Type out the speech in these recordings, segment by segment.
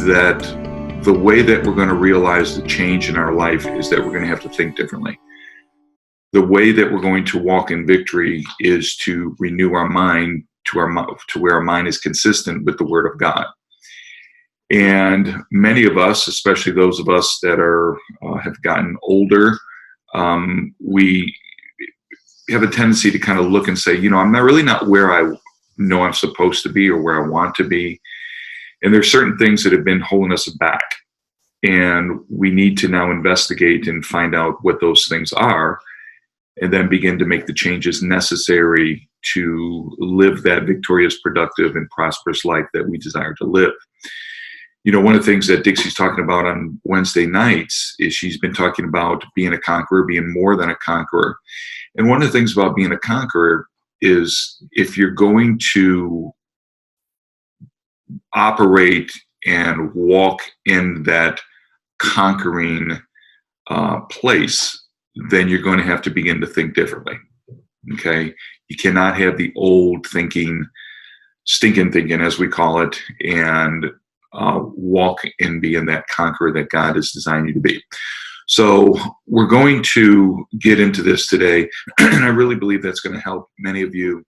that the way that we're going to realize the change in our life is that we're going to have to think differently. The way that we're going to walk in victory is to renew our mind to where our mind is consistent with the Word of God. And many of us, especially those of us that have gotten older, we have a tendency to kind of look and say, I'm not where I know I'm supposed to be or where I want to be. And there's certain things that have been holding us back. And we need to now investigate and find out what those things are, and then begin to make the changes necessary to live that victorious, productive, and prosperous life that we desire to live. One of the things that Dixie's talking about on Wednesday nights is she's been talking about being a conqueror, being more than a conqueror. And one of the things about being a conqueror is if you're going to operate and walk in that conquering place, then you're going to have to begin to think differently. Okay? You cannot have the old thinking, stinking thinking, as we call it, and walk and be in that conqueror that God has designed you to be. So we're going to get into this today, and I really believe that's going to help many of you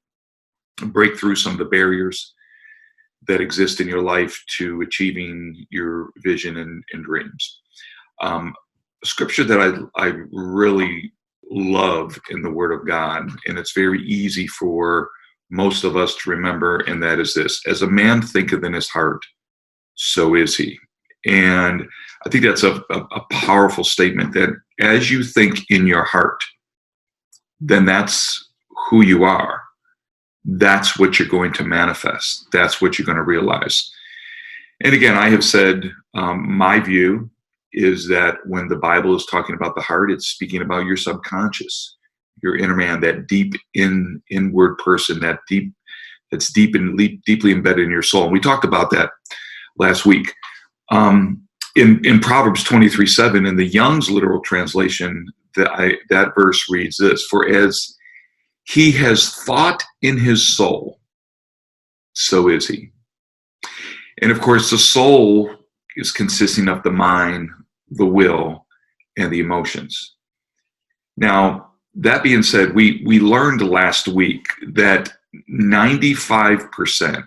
break through some of the barriers that exist in your life to achieving your vision and dreams. A scripture that I really love in the Word of God, and it's very easy for most of us to remember, and that is this: as a man thinketh in his heart, so is he. And I think that's a powerful statement, that as you think in your heart, then that's who you are. That's what you're going to manifest. That's what you're going to realize. And again, I have said my view is that when the Bible is talking about the heart, it's speaking about your subconscious, your inner man, that deep inward person, that's deeply embedded in your soul. And we talked about that last week. In Proverbs 23:7, in the Young's literal translation, that verse reads this: "For as he has thought in his soul, so is he." And of course, the soul is consisting of the mind, the will, and the emotions. Now, that being said, we learned last week that 95%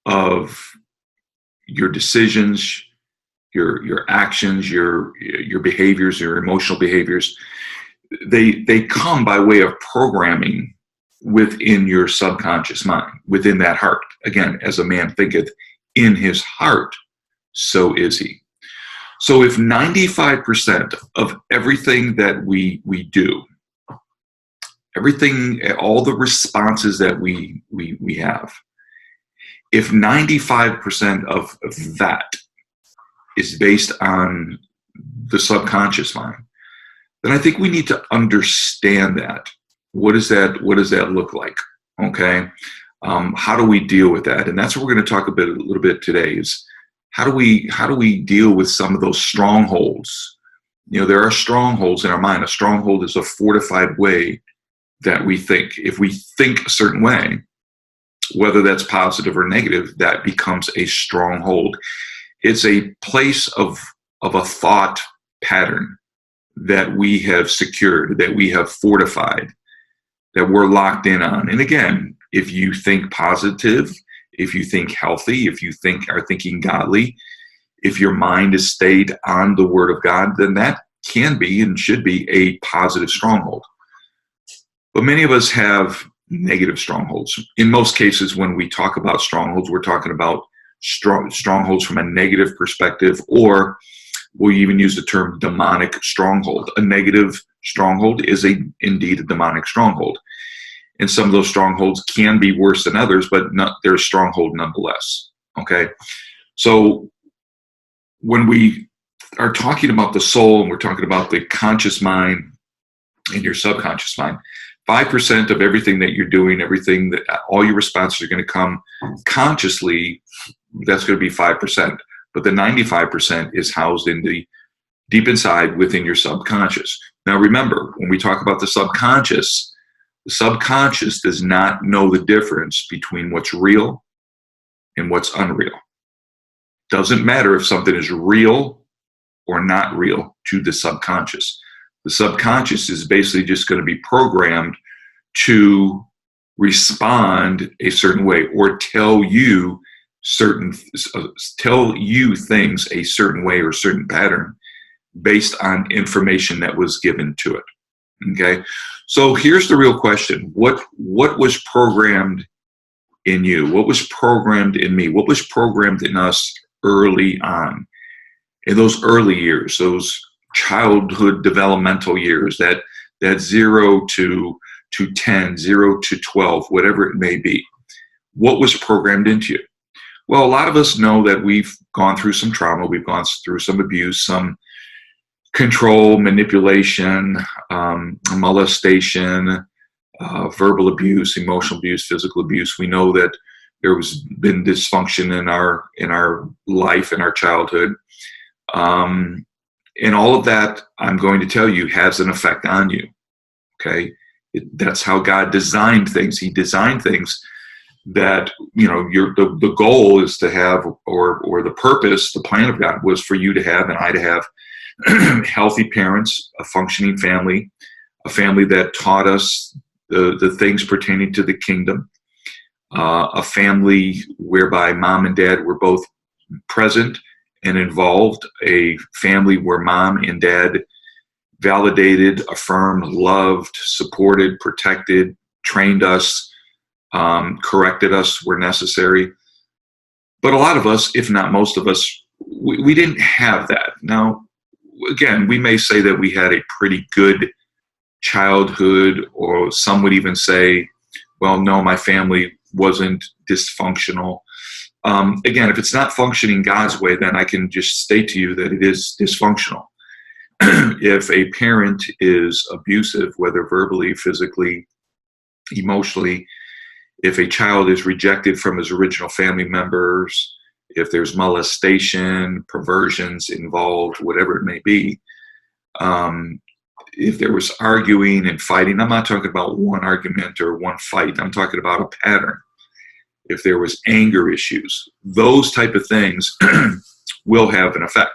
of your decisions, your actions, your behaviors, your emotional behaviors, they come by way of programming within your subconscious mind, within that heart. Again, as a man thinketh in his heart, so is he. So if 95% of everything that we do, everything, all the responses that we have, if 95% of that is based on the subconscious mind, then I think we need to understand that. What does that look like? Okay, how do we deal with that? And that's what we're going to talk a little bit today. Is how do we deal with some of those strongholds? There are strongholds in our mind. A stronghold is a fortified way that we think. If we think a certain way, whether that's positive or negative, that becomes a stronghold. It's a place of a thought pattern that we have secured, that we have fortified, that we're locked in on. And again, if you think positive, if you think healthy, if you are thinking godly, if your mind is stayed on the Word of God, then that can be and should be a positive stronghold. But many of us have negative strongholds. In most cases, when we talk about strongholds, we're talking about strongholds from a negative perspective, or we'll even use the term demonic stronghold. A negative stronghold is indeed a demonic stronghold. And some of those strongholds can be worse than others, but they're a stronghold nonetheless. Okay? So when we are talking about the soul, and we're talking about the conscious mind and your subconscious mind, 5% of everything that you're doing, all your responses are going to come consciously. That's going to be 5%. But the 95% is housed in the deep inside within your subconscious. Now remember, when we talk about the subconscious does not know the difference between what's real and what's unreal. Doesn't matter if something is real or not real to the subconscious. The subconscious is basically just going to be programmed to respond a certain way or tell you things a certain way or a certain pattern based on information that was given to it. Okay, so here's the real question: what was programmed in you? What was programmed in me? What was programmed in us early on, in those early years, those childhood developmental years, that 0 to 10, 0 to 12, whatever it may be? What was programmed into you? Well, a lot of us know that we've gone through some trauma, we've gone through some abuse, some control, manipulation, molestation, verbal abuse, emotional abuse, physical abuse. We know that there was been dysfunction in our life, in our childhood. And all of that, I'm going to tell you, has an effect on you. Okay? That's how God designed things. He designed things that, the goal is to have, or the purpose, the plan of God was for you to have, and I to have, healthy parents, a functioning family, a family that taught us the things pertaining to the kingdom, a family whereby mom and dad were both present and involved, a family where mom and dad validated, affirmed, loved, supported, protected, trained us, corrected us where necessary. But a lot of us, if not most of us, we didn't have that. Now, again, we may say that we had a pretty good childhood, or some would even say, well, no, my family wasn't dysfunctional. Again, if it's not functioning God's way, then I can just state to you that it is dysfunctional. If a parent is abusive, whether verbally, physically, emotionally, if a child is rejected from his original family members, if there's molestation, perversions involved, whatever it may be, if there was arguing and fighting, I'm not talking about one argument or one fight, I'm talking about a pattern. If there was anger issues, those type of things will have an effect.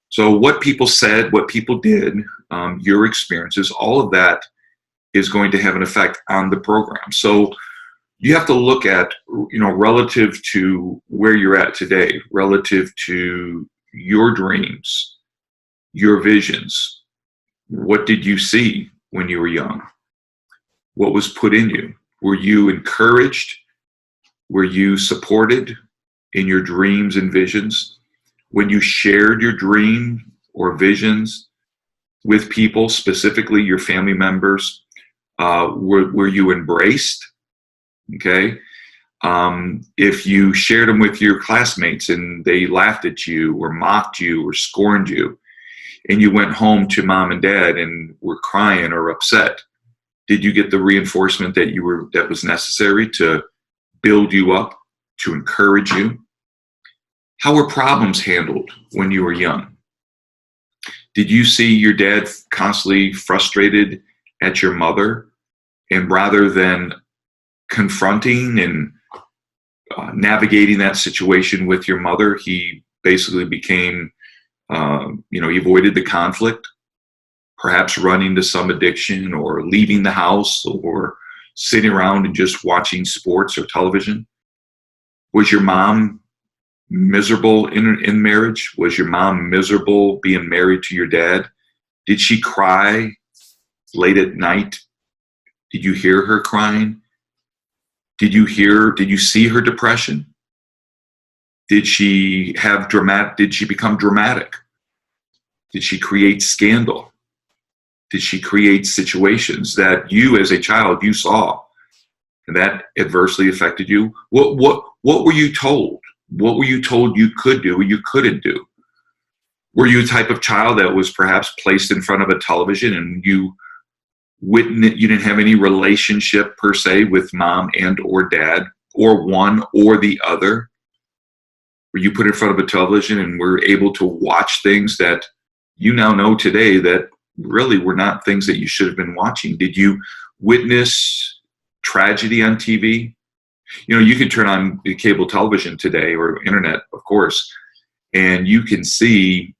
So what people said, what people did, your experiences, all of that is going to have an effect on the program. So you have to look at, relative to where you're at today, relative to your dreams, your visions. What did you see when you were young? What was put in you? Were you encouraged? Were you supported in your dreams and visions? When you shared your dream or visions with people, specifically your family members, were you embraced? Okay. If you shared them with your classmates and they laughed at you or mocked you or scorned you, and you went home to mom and dad and were crying or upset, did you get the reinforcement that was necessary to build you up, to encourage you? How were problems handled when you were young? Did you see your dad constantly frustrated at your mother, and rather than confronting and navigating that situation with your mother, he basically became, he avoided the conflict, perhaps running to some addiction or leaving the house or sitting around and just watching sports or television? Was your mom miserable in marriage? Was your mom miserable being married to your dad? Did she cry late at night? Did you hear her crying? Did you see her depression? Did she become dramatic? Did she create scandal? Did she create situations that you as a child, you saw and that adversely affected you? What were you told? What were you told you could do or you couldn't do? Were you a type of child that was perhaps placed in front of a television and you didn't have any relationship per se with mom and or dad, or one or the other? Were you put in front of a television and were able to watch things that you now know today that really were not things that you should have been watching? Did you witness tragedy on TV? You can turn on cable television today, or internet, of course, and you can see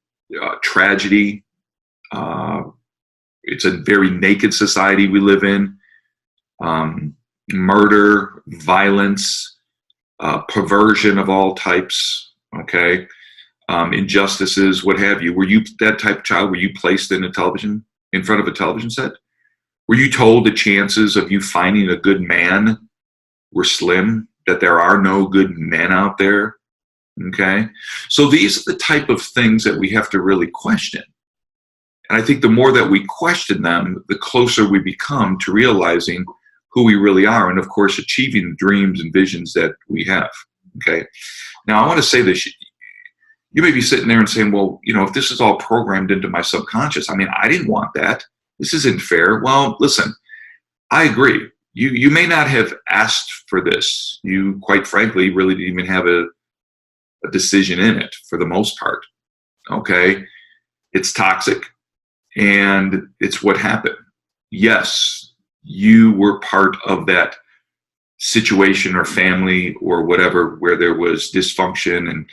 tragedy. It's a very naked society we live in. Murder, violence, perversion of all types, okay? Injustices, what have you. Were you that type of child? Were you placed in front of a television set? Were you told the chances of you finding a good man were slim, that there are no good men out there? Okay? So these are the type of things that we have to really question. And I think the more that we question them, the closer we become to realizing who we really are, and of course, achieving the dreams and visions that we have. Okay? Now, I want to say this. You may be sitting there and saying, well, if this is all programmed into my subconscious, I mean, I didn't want that. This isn't fair. Well, listen, I agree. You may not have asked for this. You, quite frankly, really didn't even have a decision in it for the most part. Okay? It's toxic, and it's what happened. Yes, you were part of that situation or family or whatever where there was dysfunction and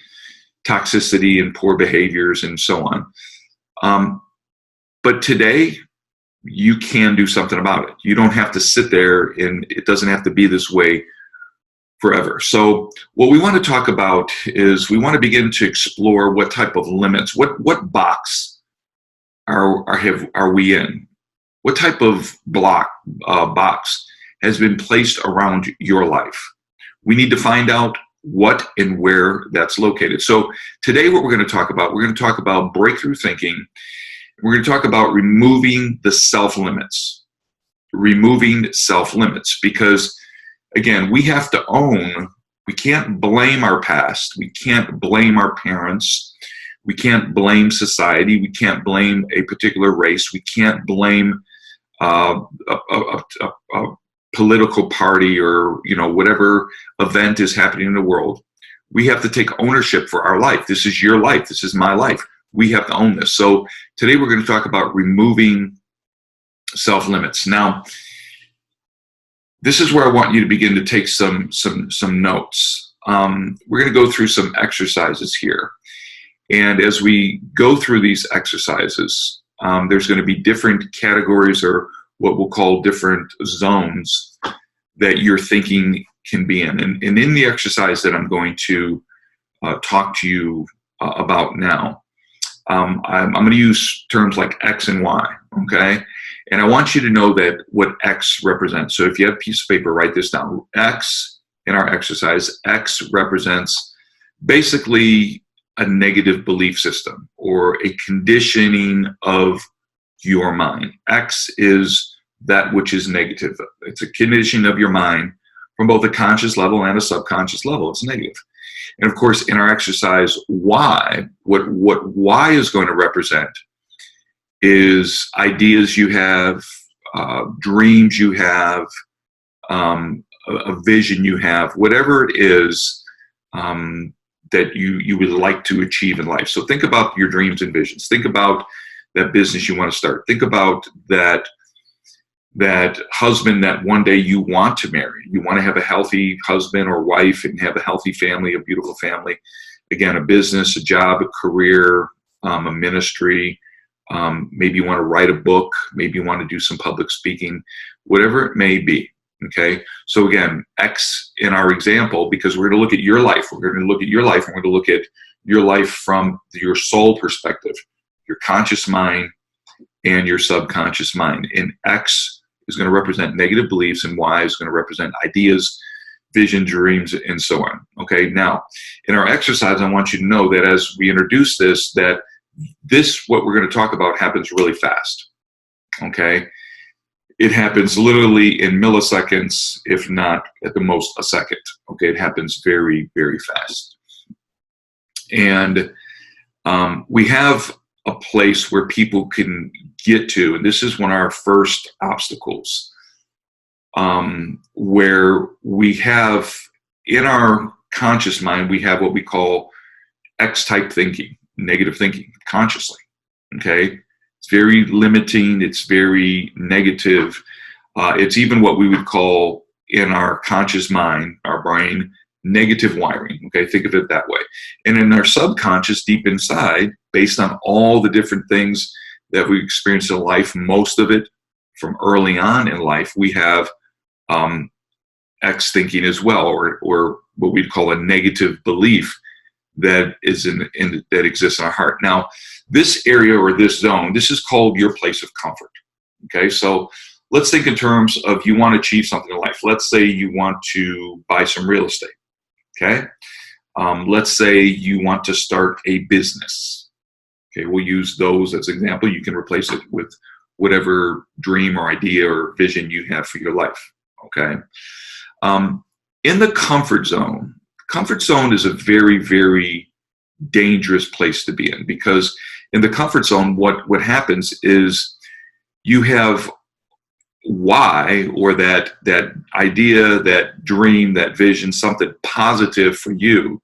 toxicity and poor behaviors and so on. But today, you can do something about it. You don't have to sit there, and it doesn't have to be this way forever. So what we want to talk about is we want to begin to explore what type of limits, what box are we in? What type of box has been placed around your life? We need to find out what and where that's located. So today what we're going to talk about breakthrough thinking. We're going to talk about removing the self-limits. Removing self-limits, because again, we have to own, we can't blame our past, we can't blame our parents, we can't blame society, we can't blame a particular race, we can't blame a political party or whatever event is happening in the world. We have to take ownership for our life. This is your life. This is my life. We have to own this. So today we're going to talk about removing self-limits. Now, this is where I want you to begin to take some notes. We're going to go through some exercises here. And as we go through these exercises, there's going to be different categories, or what we'll call different zones that your thinking can be in. And in the exercise that I'm going to talk to you about now, I'm going to use terms like X and Y, okay? And I want you to know that what X represents. So if you have a piece of paper, write this down. X, in our exercise, X represents basically a negative belief system or a conditioning of your mind. X is that which is negative. It's a conditioning of your mind from both a conscious level and a subconscious level. It's negative. And of course, in our exercise, Y, what Y is going to represent is ideas you have, dreams you have, a vision you have, whatever it is that you would like to achieve in life. So think about your dreams and visions. Think about that business you want to start. Think about that husband that one day you want to marry. You want to have a healthy husband or wife and have a healthy family, a beautiful family. Again, a business, a job, a career, a ministry. Maybe you want to write a book. Maybe you want to do some public speaking, whatever it may be. Okay. So again, X in our example, because we're going to look at your life. We're going to look at your life. And we're going to look at your life from your soul perspective, your conscious mind and your subconscious mind. And X is going to represent negative beliefs, and Y is going to represent ideas, vision, dreams, and so on. Okay. Now, in our exercise, I want you to know that as we introduce this, what we're going to talk about happens really fast. Okay. It happens literally in milliseconds, if not at the most a second. Okay. It happens very, very fast. And we have a place where people can get to, and this is one of our first obstacles, where we have in our conscious mind, we have what we call X-type thinking, negative thinking, consciously, okay? It's very limiting, it's very negative. It's even what we would call in our conscious mind, our brain, negative wiring. Okay, think of it that way. And in our subconscious, deep inside, based on all the different things that we experience in life, most of it from early on in life, we have X thinking as well, or what we'd call a negative belief that is that exists in our heart. Now, this area or this zone, this is called your place of comfort. Okay, so let's think in terms of you want to achieve something in life. Let's say you want to buy some real estate. Okay, let's say you want to start a business. Okay, we'll use those as an example. You can replace it with whatever dream or idea or vision you have for your life. Okay, in the comfort zone is a very, very dangerous place to be in, because in the comfort zone, what happens is you have why, or that idea, that dream, that vision, something positive for you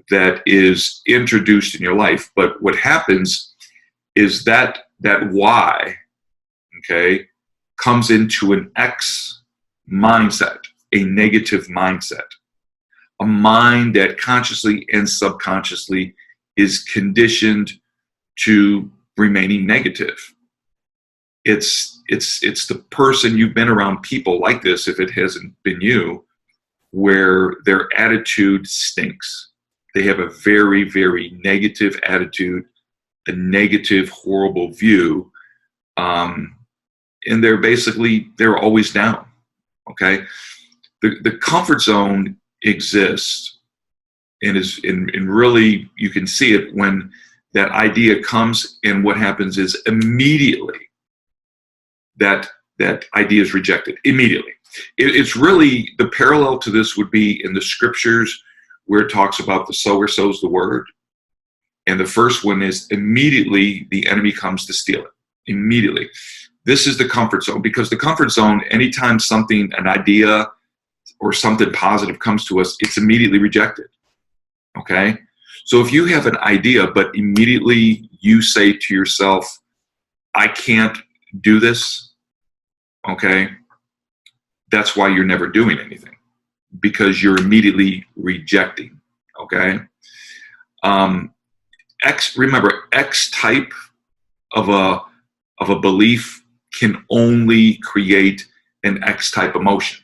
that is introduced in your life. But what happens is that why, okay, comes into an X mindset, a negative mindset, a mind that consciously and subconsciously is conditioned to remaining negative. It's the person, you've been around people like this, if it hasn't been you, where their attitude stinks. They have a very, very negative attitude, a negative, horrible view, and they're always down. Okay, the comfort zone exists, and really you can see it when that idea comes, and what happens is immediately that idea is rejected immediately. It's really, the parallel to this would be in the scriptures where it talks about the sower sows the word. And the first one is immediately the enemy comes to steal it. Immediately. This is the comfort zone, because the comfort zone, anytime something, an idea or something positive comes to us, it's immediately rejected. Okay? So if you have an idea, but immediately you say to yourself, I can't do this, okay, that's why you're never doing anything, because you're immediately rejecting. Okay, remember, X type of a belief can only create an X type emotion.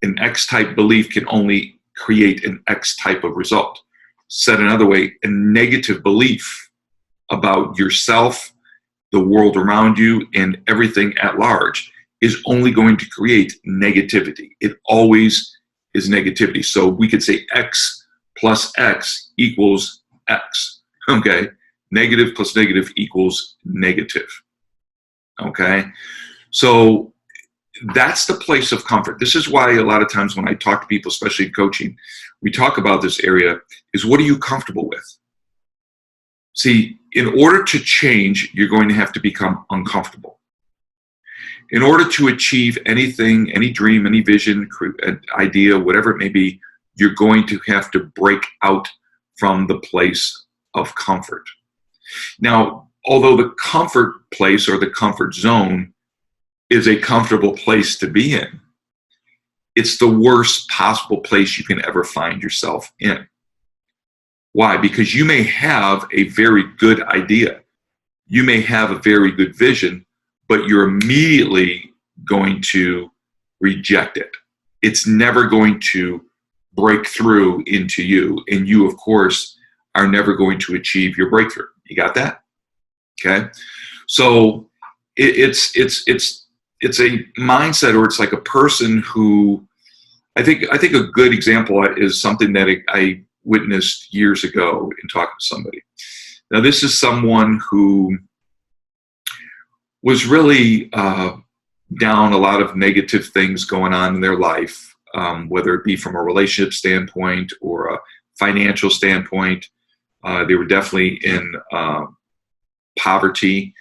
An X type belief can only create an X type of result. Said another way, a negative belief about yourself, the world around you, and everything at large is only going to create negativity. It always is negativity. So we could say X plus X equals X. Okay? Negative plus negative equals negative. Okay? So that's the place of comfort. This is why a lot of times when I talk to people, especially in coaching, we talk about this area, is what are you comfortable with? See, in order to change, you're going to have to become uncomfortable. In order to achieve anything, any dream, any vision, idea, whatever it may be, you're going to have to break out from the place of comfort. Now, although the comfort place or the comfort zone is a comfortable place to be in, it's the worst possible place you can ever find yourself in. Why? Because you may have a very good idea. You may have a very good vision, but you're immediately going to reject it. It's never going to break through into you. And you, of course, are never going to achieve your breakthrough. You got that? Okay. So it's a mindset, or it's like a person who, I think a good example is something that I witnessed years ago in talking to somebody. Now, this is someone who was really down, a lot of negative things going on in their life, whether it be from a relationship standpoint or a financial standpoint. They were definitely in poverty.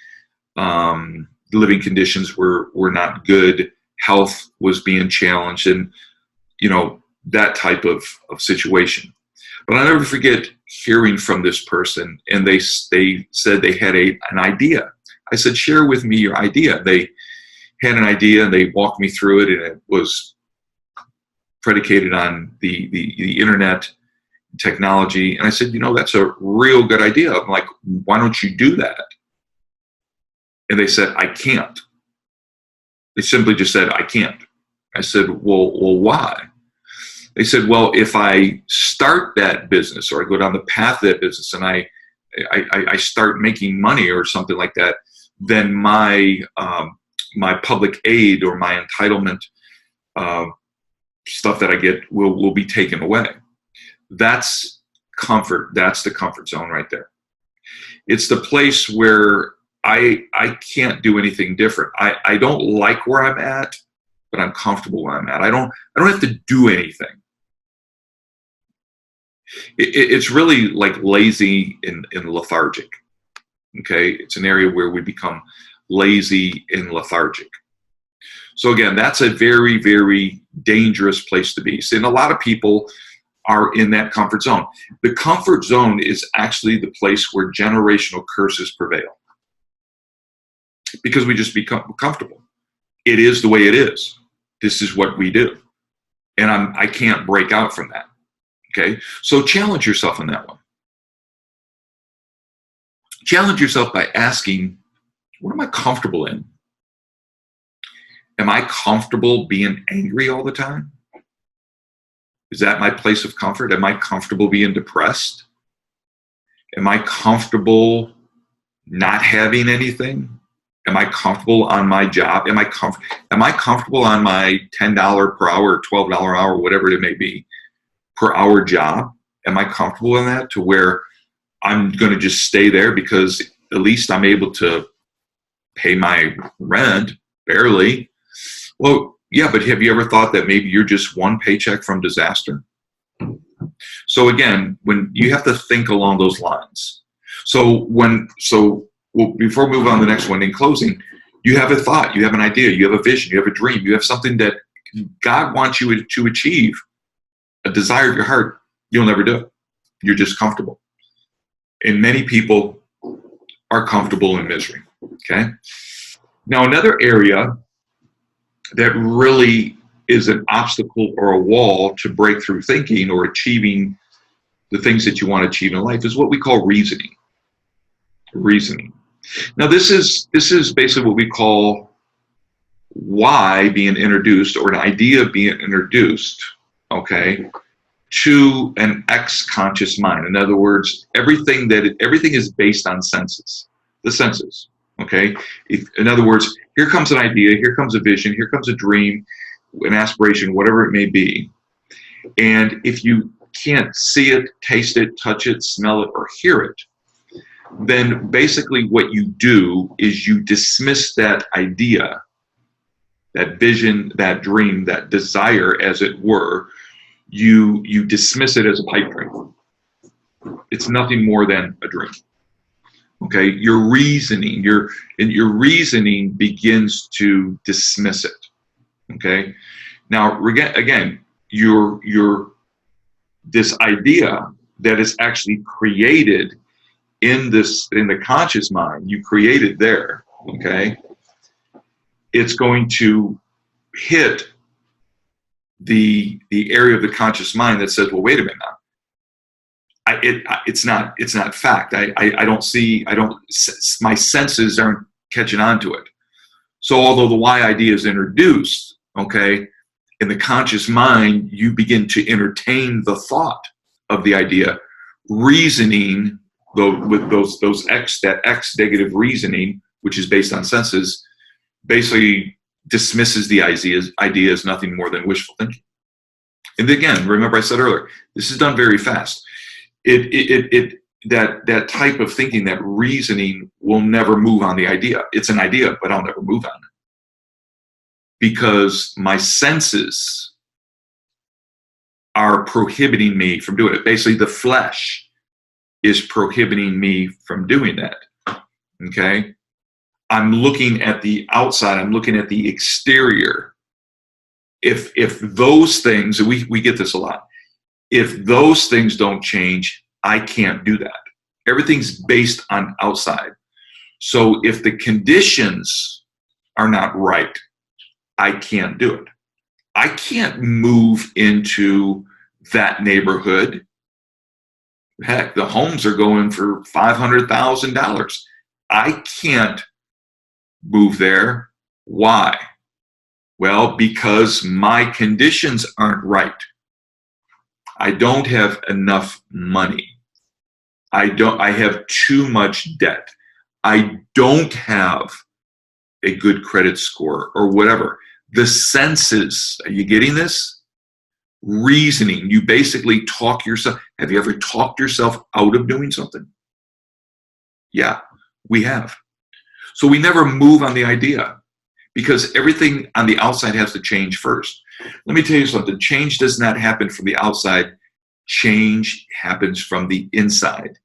Living conditions were not good. Health was being challenged, and that type of situation. But I'll never forget hearing from this person, and they said they had an idea. I said, share with me your idea. They had an idea, and they walked me through it, and it was predicated on the internet technology. And I said, that's a real good idea. I'm like, why don't you do that? And they said, I can't. They simply just said, I can't. I said, well, why? They said, well, if I start that business or I go down the path of that business and I start making money or something like that, then my public aid or my entitlement stuff that I get will be taken away. That's comfort. That's the comfort zone right there. It's the place where I can't do anything different. I don't like where I'm at, but I'm comfortable where I'm at. I don't have to do anything. It's really like lazy and lethargic. Okay, it's an area where we become lazy and lethargic. So again, that's a very, very dangerous place to be. See, and a lot of people are in that comfort zone. The comfort zone is actually the place where generational curses prevail, because we just become comfortable. It is the way it is. This is what we do, and I can't break out from that. Okay, so challenge yourself in that one. Challenge yourself by asking, what am I comfortable in? Am I comfortable being angry all the time? Is that my place of comfort? Am I comfortable being depressed? Am I comfortable not having anything? Am I comfortable on my job? Am I comfortable on my $10 per hour, $12 an hour, whatever it may be, per hour job? Am I comfortable in that to where I'm going to just stay there because at least I'm able to pay my rent, barely? Well, yeah, but have you ever thought that maybe you're just one paycheck from disaster? So again, when you have to think along those lines. So before we move on to the next one, in closing, you have a thought, you have an idea, you have a vision, you have a dream, you have something that God wants you to achieve, a desire of your heart. You'll never do it. You're just comfortable. And many people are comfortable in misery. Okay. Now, another area that really is an obstacle or a wall to break through thinking or achieving the things that you want to achieve in life is what we call reasoning. Reasoning. Now, this is basically what we call why being introduced, or an idea being introduced, okay, to an ex-conscious mind. In other words, everything is based on senses, the senses. Okay. In other words, here comes an idea, here comes a vision, here comes a dream, an aspiration, whatever it may be. And if you can't see it, taste it, touch it, smell it, or hear it, then basically what you do is you dismiss that idea, that vision, that dream, that desire, as it were. You dismiss it as a pipe dream. It's nothing more than a dream. Okay, your reasoning begins to dismiss it. Okay, now again, this idea that is actually created in the conscious mind, you create it there. Okay, it's going to hit the area of the conscious mind that says, well, wait a minute now. It's not fact. My senses aren't catching on to it. So although the why idea is introduced, okay, in the conscious mind, you begin to entertain the thought of the idea, reasoning with that X negative reasoning, which is based on senses, basically dismisses the idea as nothing more than wishful thinking. And again, remember I said earlier, this is done very fast. That type of thinking, that reasoning, will never move on the idea. It's an idea, but I'll never move on it because my senses are prohibiting me from doing it. Basically, the flesh is prohibiting me from doing that. Okay, I'm looking at the outside. I'm looking at the exterior. If those things, we get this a lot. If those things don't change, I can't do that. Everything's based on outside. So if the conditions are not right, I can't do it. I can't move into that neighborhood. Heck, the homes are going for $500,000. I can't move there. Why? Well, because my conditions aren't right. I don't have enough money. I have too much debt. I don't have a good credit score or whatever. The senses, are you getting this? Reasoning, you basically talk yourself. Have you ever talked yourself out of doing something? Yeah, we have. So we never move on the idea because everything on the outside has to change first. Let me tell you something. Change does not happen from the outside. Change happens from the inside.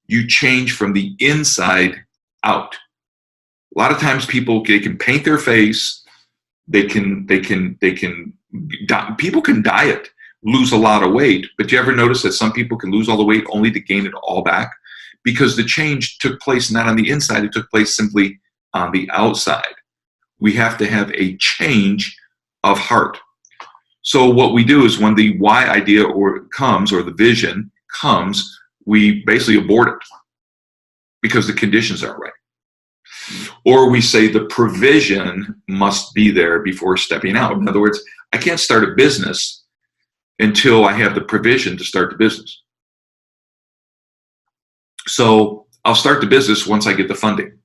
You change from the inside out. A lot of times people, they can paint their face. People can diet, lose a lot of weight, but you ever notice that some people can lose all the weight only to gain it all back? Because the change took place not on the inside, it took place simply on the outside. We have to have a change of heart. So what we do is when the why idea comes, or the vision comes, we basically abort it because the conditions aren't right. Or we say the provision must be there before stepping out. In other words, I can't start a business until I have the provision to start the business. So I'll start the business once I get the funding.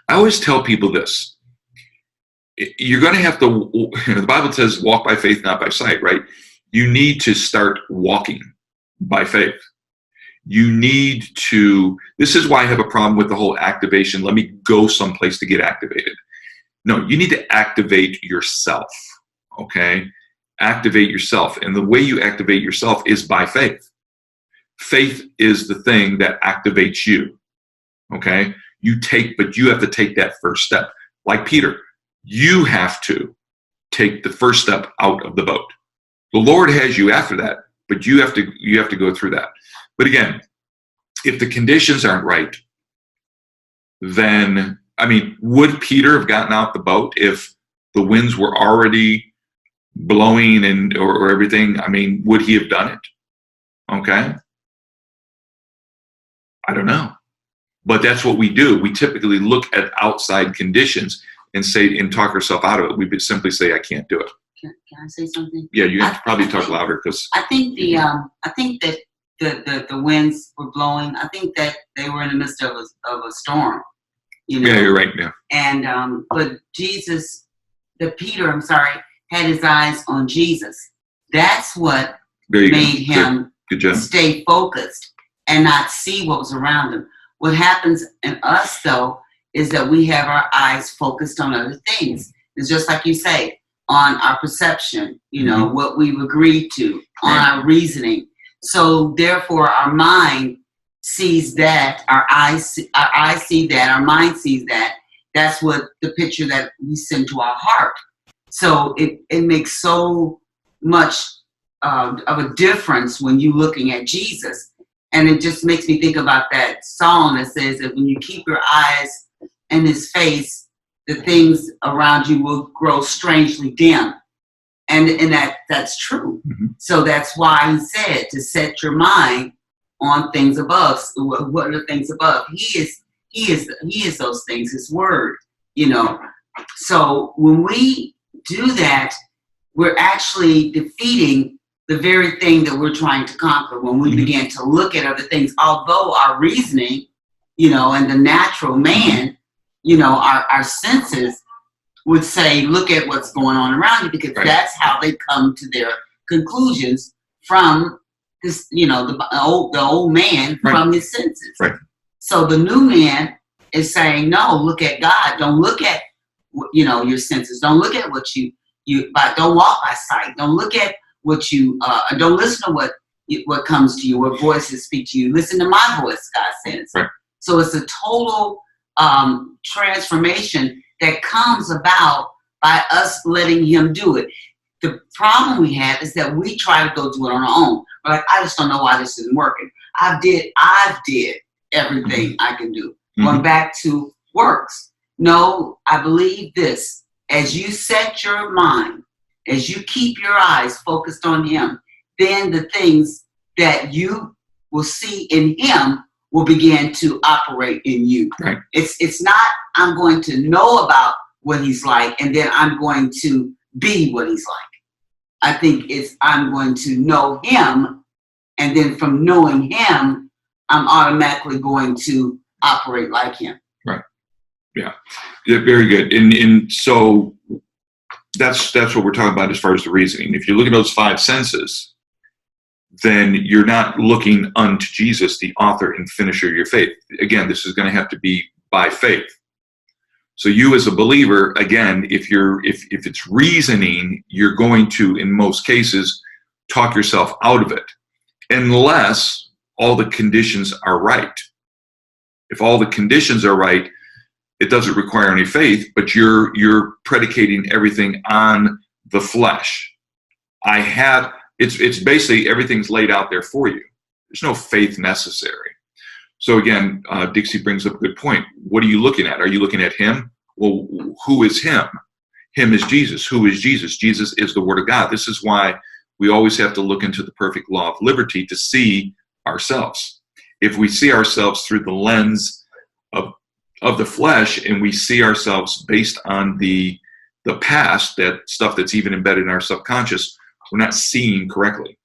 I always tell people this. You're going to have to, the Bible says walk by faith, not by sight, right? You need to start walking by faith. You need to, this is why I have a problem with the whole activation. Let me go someplace to get activated. No, you need to activate yourself, okay? Activate yourself. And the way you activate yourself is by faith. Faith is the thing that activates you, okay? But you have to take that first step. Like Peter, you have to take the first step out of the boat. The Lord has you after that, but you have to go through that. But again, if the conditions aren't right, then, would Peter have gotten out the boat if the winds were already blowing or everything? Would he have done it? Okay. I don't know. But that's what we do. We typically look at outside conditions and talk ourselves out of it. We would simply say, I can't do it. Can I say something? Yeah, you have to probably talk louder because I think that the winds were blowing. I think that they were in the midst of a storm. Yeah, you're right. Yeah. And but Peter, had his eyes on Jesus. That's what made him stay focused and not see what was around him. What happens in us, though, is that we have our eyes focused on other things. It's just like you say, on our perception, what we've agreed to, on our reasoning. So therefore, our mind sees that, our eyes see that, our mind sees that. That's what the picture that we send to our heart. So it makes so much of a difference when you're looking at Jesus. And it just makes me think about that song that says that when you keep your eyes in his face, the things around you will grow strangely dim. And that's true. Mm-hmm. So that's why he said to set your mind on things above. What are the things above? He is those things, his word, So when we do that, we're actually defeating the very thing that we're trying to conquer when we begin to look at other things. Although our reasoning, and the natural man, our senses would say, look at what's going on around you, because that's how they come to their conclusions from this, the old man from his senses. Right. So the new man is saying, no, look at God. Don't look at, your senses. Don't look at what don't walk by sight. Don't look at what don't listen to what comes to you, what voices speak to you. Listen to my voice, God says. Right. So it's a total transformation that comes about by us letting him do it. The problem we have is that we try to go do it on our own. We're like, I just don't know why this isn't working. I've did everything I can do. Mm-hmm. Going back to works. No, I believe this. As you set your mind as you keep your eyes focused on him, then the things that you will see in him will begin to operate in you. Right. It's not I'm going to know about what he's like and then I'm going to be what he's like. I think it's I'm going to know him, and then from knowing him, I'm automatically going to operate like him. Right. Yeah. Very good. And so that's what we're talking about as far as the reasoning. If you look at those five senses, then you're not looking unto Jesus, the author and finisher of your faith. Again, this is going to have to be by faith. So you as a believer, again, if it's reasoning, you're going to, in most cases, talk yourself out of it, unless all the conditions are right. If all the conditions are right, it doesn't require any faith, but you're predicating everything on the flesh. It's basically everything's laid out there for you. There's no faith necessary. So again, Dixie brings up a good point. What are you looking at? Are you looking at him? Well, who is him? Him is Jesus. Who is Jesus? Jesus is the Word of God. This is why we always have to look into the perfect law of liberty to see ourselves. If we see ourselves through the lens of the flesh, and we see ourselves based on the past, that stuff that's even embedded in our subconscious, we're not seeing correctly.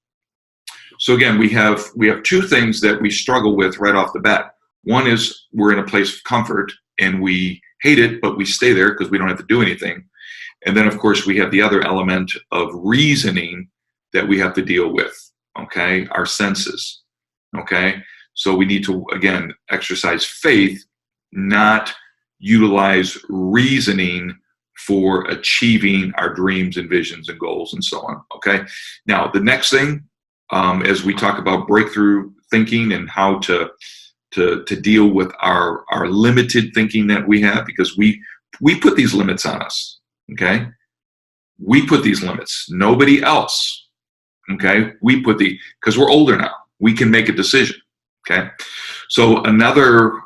So again, we have two things that we struggle with right off the bat. One is we're in a place of comfort and we hate it, but we stay there because we don't have to do anything. And then of course we have the other element of reasoning that we have to deal with, okay? Our senses, okay? So we need to, again, exercise faith, not utilize reasoning for achieving our dreams and visions and goals and so on, okay? Now, the next thing, as we talk about breakthrough thinking and how to deal with our limited thinking that we have, because we put these limits on us, okay? We put these limits, nobody else, okay? We put because we're older now, we can make a decision, okay? So another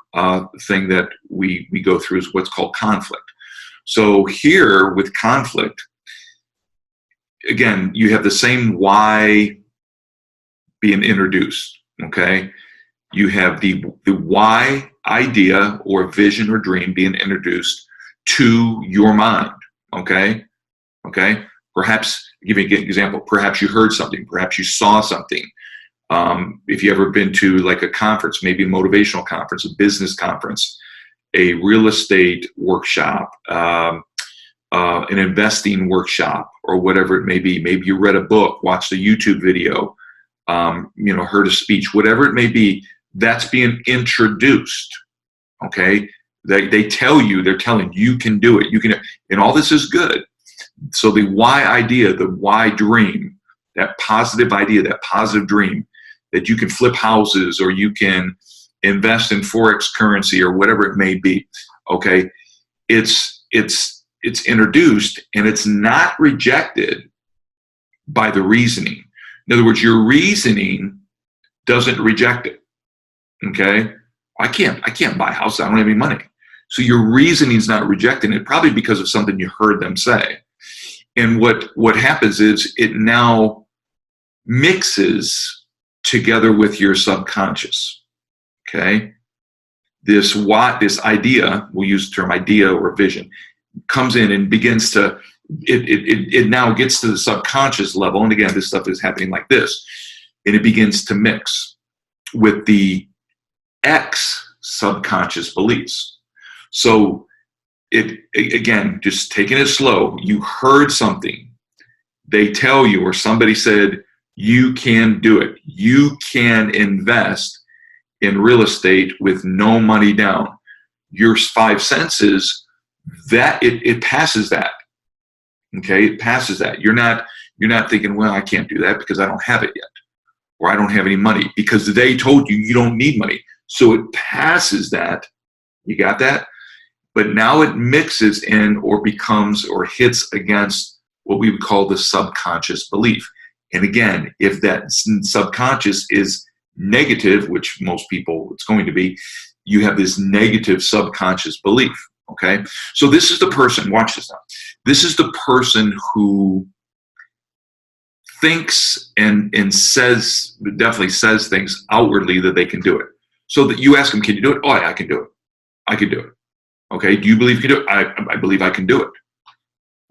thing that we go through is what's called conflict. So here with conflict, again, you have the same why being introduced, okay? You have the why idea or vision or dream being introduced to your mind, okay? Okay? Perhaps, I'll give you an example, perhaps you heard something, perhaps you saw something. If you've ever been to like a conference, maybe a motivational conference, a business conference, a real estate workshop, an investing workshop, or whatever it may be. Maybe you read a book, watched a YouTube video, heard a speech, whatever it may be, that's being introduced, okay? They're telling you can do it. You can, and all this is good. So the why idea, the why dream, that positive idea, that positive dream, that you can flip houses or you can invest in Forex currency or whatever it may be, okay? It's introduced and it's not rejected by the reasoning. In other words, your reasoning doesn't reject it, okay? I can't buy a house, I don't have any money. So your reasoning's not rejecting it, probably because of something you heard them say. And what happens is it now mixes together with your subconscious, okay? This idea, we'll use the term idea or vision, comes in and begins to, it now gets to the subconscious level. And again, this stuff is happening like this. And it begins to mix with the subconscious beliefs. So again, just taking it slow, you heard something, they tell you, or somebody said, you can do it. You can invest in real estate with no money down. Your five senses, that it passes that. Okay, it passes that. You're not thinking, well, I can't do that because I don't have it yet, or I don't have any money, because they told you you don't need money. So it passes that. You got that? But now it mixes in or becomes or hits against what we would call the subconscious belief. And again, if that subconscious is negative, which most people it's going to be, you have this negative subconscious belief, okay? So this is the person, watch this now. This is the person who thinks and says, definitely says things outwardly that they can do it. So that you ask them, can you do it? Oh, yeah, I can do it. I can do it. Okay. Do you believe you can do it? I believe I can do it.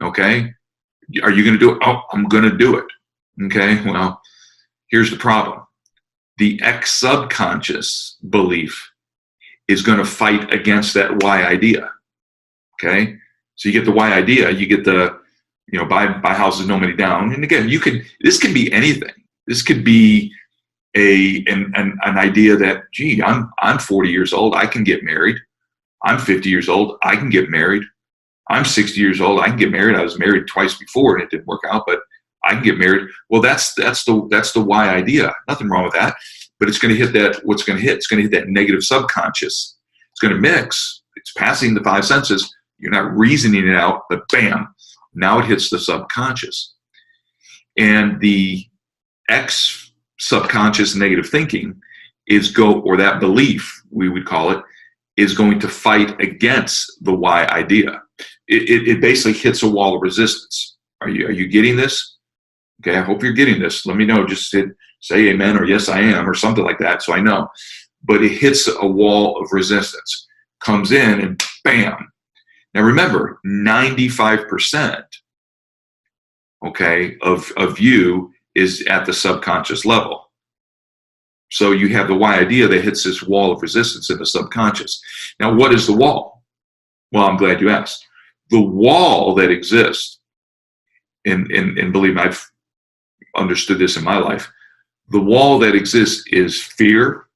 Okay. Are you going to do it? Oh, I'm going to do it. Okay. Well, here's the problem. The subconscious belief is going to fight against that why idea. Okay. So you get the why idea, you get the, buy houses, no money down. And again, this can be anything. This could be an idea that, gee, I'm 40 years old, I can get married. I'm 50 years old, I can get married. I'm 60 years old, I can get married. I was married twice before and it didn't work out, but I can get married. Well, that's the why idea. Nothing wrong with that. But it's going to hit that. What's going to hit? It's going to hit that negative subconscious. It's going to mix. It's passing the five senses. You're not reasoning it out, but bam, now it hits the subconscious. And the subconscious negative thinking or that belief, we would call it, is going to fight against the why idea. It basically hits a wall of resistance. Are you getting this? Okay, I hope you're getting this. Let me know. Just say amen or yes, I am, or something like that, so I know. But it hits a wall of resistance, comes in, and bam. Now remember, 95%, okay, of you is at the subconscious level. So you have the why idea that hits this wall of resistance in the subconscious. Now, what is the wall? Well, I'm glad you asked. The wall that exists, and believe me, I've understood this in my life. The wall that exists is fear,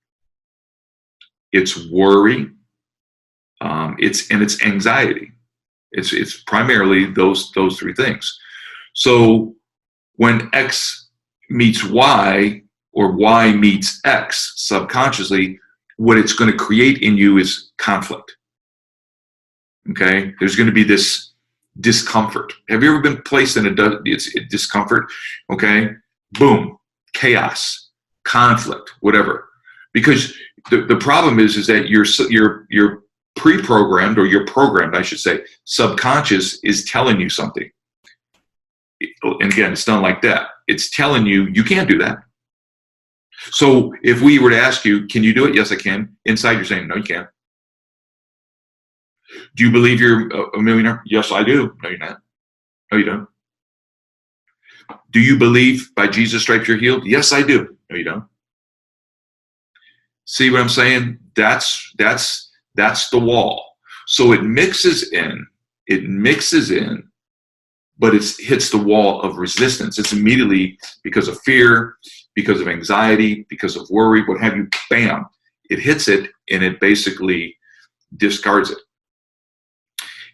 it's worry, it's anxiety. It's primarily those three things. So when X meets Y or Y meets X subconsciously, what it's going to create in you is conflict. Okay, there's going to be this discomfort. Have you ever been placed in a discomfort? Okay, boom, chaos, conflict, whatever. Because the problem is that you're pre-programmed, or you're programmed, I should say, subconscious is telling you something. And again, it's done like that. It's telling you can't do that. So if we were to ask you, can you do it? Yes, I can. Inside, you're saying, no, you can't. Do you believe you're a millionaire? Yes, I do. No, you're not. No, you don't. Do you believe by Jesus' stripes you're healed? Yes, I do. No, you don't. See what I'm saying? That's the wall. So it mixes in, but it hits the wall of resistance. It's immediately because of fear, because of anxiety, because of worry, what have you, bam, it hits it, and it basically discards it.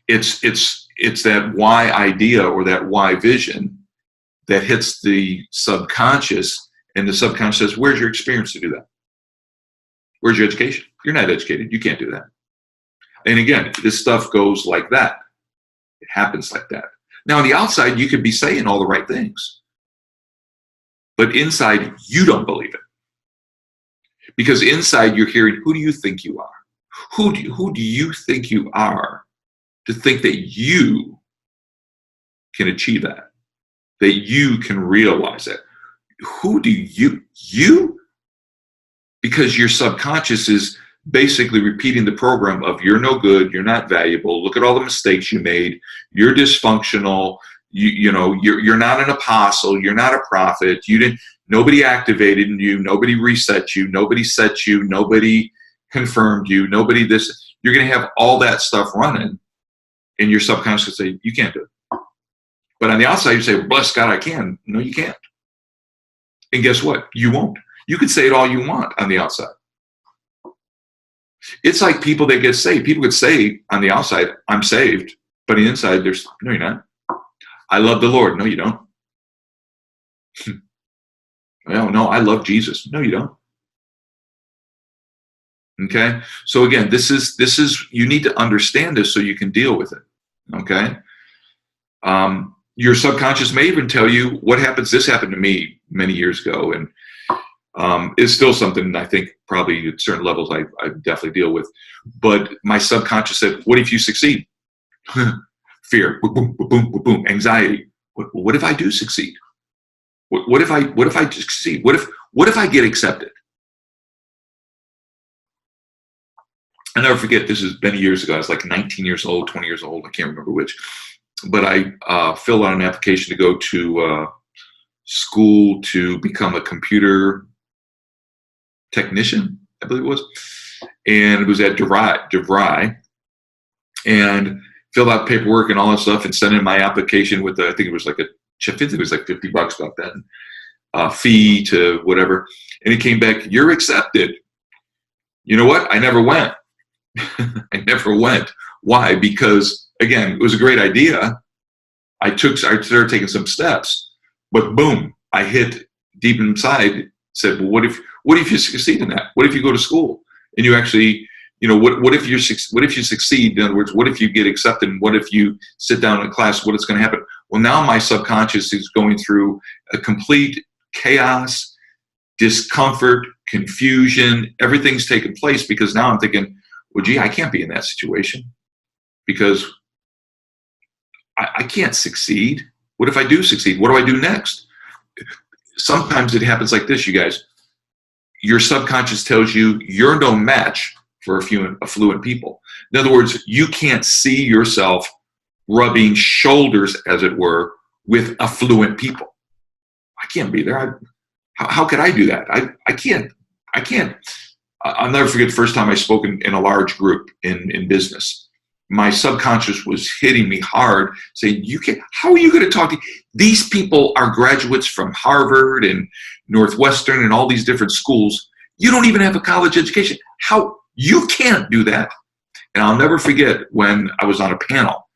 It's that why idea or that why vision that hits the subconscious, and the subconscious says, where's your experience to do that? Where's your education? You're not educated. You can't do that. And again, this stuff goes like that. It happens like that. Now, on the outside, you could be saying all the right things, but inside, you don't believe it. Because inside, you're hearing, who do you think you are? Who do you think you are to think that you can achieve that you can realize it? Who do you? Because your subconscious is basically repeating the program of you're no good, you're not valuable, look at all the mistakes you made, you're dysfunctional, you're not an apostle, you're not a prophet, nobody activated you, nobody reset you, nobody set you, nobody confirmed you, nobody this. You're going to have all that stuff running, and your subconscious will say, you can't do it. But on the outside, you say, bless God, I can. No, you can't. And guess what? You won't. You can say it all you want on the outside. It's like people that get saved. People could say on the outside, I'm saved, but on the inside, no, you're not. I love the Lord. No, you don't. Well, no, I love Jesus. No, you don't. Okay. So again, this is you need to understand this so you can deal with it. Okay. Your subconscious may even tell you what happens. This happened to me many years ago, and it's still something I think probably at certain levels I definitely deal with. But my subconscious said, what if you succeed? Fear, boom, boom, boom, boom, boom, anxiety. What if I do succeed? What if I succeed? What if I get accepted? I'll never forget, this is many years ago. I was like 19 years old, 20 years old. I can't remember which. But I filled out an application to go to school to become a computer technician, I believe it was. And it was at DeVry. And filled out paperwork and all that stuff and sent in my application with, I think it was like $50 back then, fee to whatever. And it came back, you're accepted. You know what? I never went. I never went. Why? Because, again, it was a great idea. I started taking some steps, but boom, I hit deep inside, said, well, what if you succeed in that? What if you go to school and you actually, what if you succeed? In other words, what if you get accepted? What if you sit down in class? What is going to happen? Well, now my subconscious is going through a complete chaos, discomfort, confusion. Everything's taken place because now I'm thinking, well, gee, I can't be in that situation because I can't succeed. What if I do succeed? What do I do next? Sometimes it happens like this, you guys. Your subconscious tells you you're no match for affluent people. In other words, you can't see yourself rubbing shoulders, as it were, with affluent people. I can't be there. How could I do that? I can't. I'll never forget the first time I spoke in a large group in business. My subconscious was hitting me hard, saying, how are you going to talk to these people? Are graduates from Harvard and Northwestern and all these different schools. You don't even have a college education. How? You can't do that. And I'll never forget when I was on a panel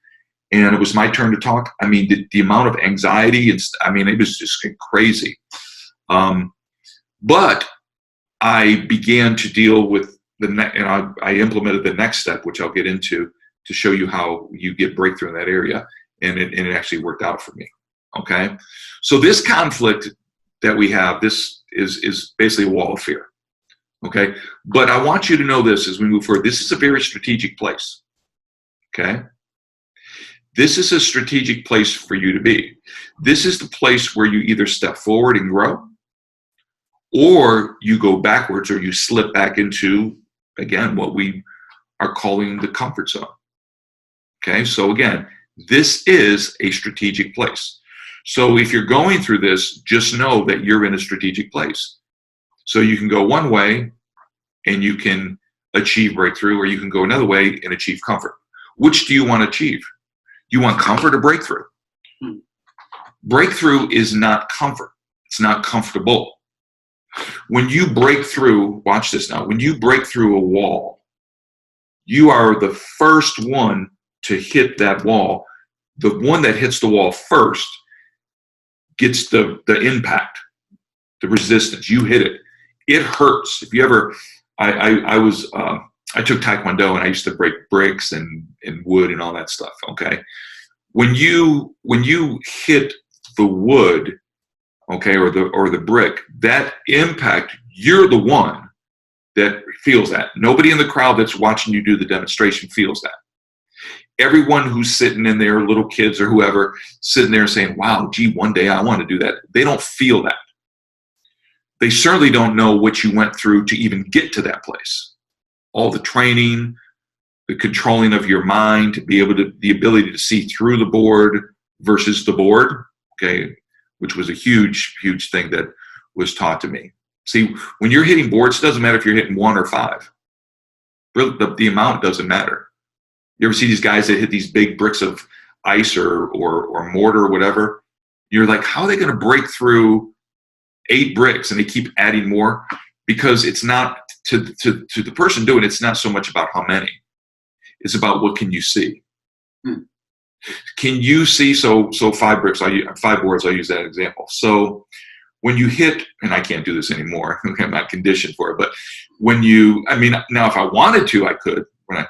and it was my turn to talk. I mean, the amount of anxiety, it was just crazy. But I began to deal with and I implemented the next step, which I'll get into, to show you how you get breakthrough in that area. And it actually worked out for me. Okay. So this conflict that we have, this is basically a wall of fear. Okay. But I want you to know this as we move forward. This is a very strategic place. Okay. This is a strategic place for you to be. This is the place where you either step forward and grow, or you go backwards, or you slip back into, again, what we are calling the comfort zone. Okay, so again, this is a strategic place. So if you're going through this, just know that you're in a strategic place. So you can go one way and you can achieve breakthrough, or you can go another way and achieve comfort. Which do you want to achieve? You want comfort or breakthrough? Breakthrough is not comfort. It's not comfortable. When you break through, watch this now, when you break through a wall, you are the first one to hit that wall. The one that hits the wall first gets the impact, the resistance. You hit it. It hurts. If you ever, I took Taekwondo and I used to break bricks and wood and all that stuff. Okay. When you hit the wood, okay, or the brick, that impact, you're the one that feels that. Nobody in the crowd that's watching you do the demonstration feels that. Everyone who's sitting in there, little kids or whoever, sitting there saying, wow, gee, one day I want to do that. They don't feel that. They certainly don't know what you went through to even get to that place. All the training, the controlling of your mind, the ability to see through the board versus the board, okay, which was a huge, huge thing that was taught to me. See, when you're hitting boards, it doesn't matter if you're hitting 1 or 5. The amount doesn't matter. You ever see these guys that hit these big bricks of ice or mortar or whatever? You're like, how are they going to break through 8 bricks? And they keep adding more, because it's not to the person doing it, it's not so much about how many. It's about what can you see. Can you see? So 5 bricks, 5 boards, I'll use that example. So when you hit, and I can't do this anymore, I'm not conditioned for it, but now if I wanted to, I could. I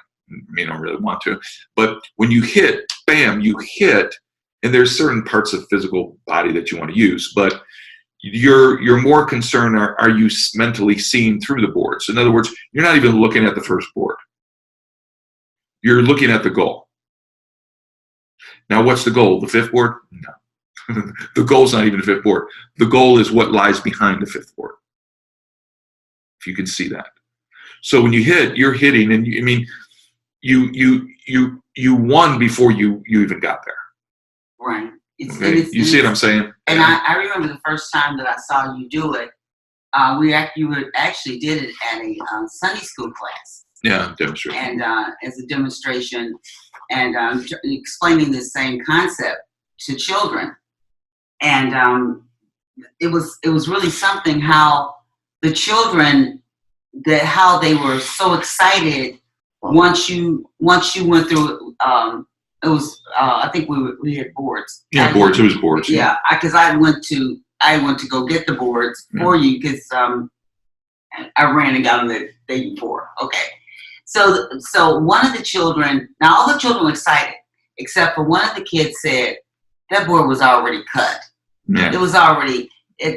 don't really want to, but when you hit, bam, you hit, and there's certain parts of physical body that you want to use, but you're more concerned, are you mentally seeing through the boards? In other words, you're not even looking at the first board. You're looking at the goal. Now, what's the goal? The 5th board? No. The goal's not even the fifth board. The goal is what lies behind the fifth board. If you can see that. So when you hit, you're hitting, and you won before you even got there. Right. Okay? You see what I'm saying? And I remember the first time that I saw you do it. You actually did it at a Sunday school class. Yeah, demonstration. And as a demonstration, and explaining the same concept to children. And it was really something how the children, how they were so excited once you went through. It was I think we had boards. Yeah, boards. It was boards. Yeah, because I went to go get the boards for you because I ran and got them the day before. Okay, so one of the children. Now all the children were excited except for one of the kids said that board was already cut. Yeah. It was already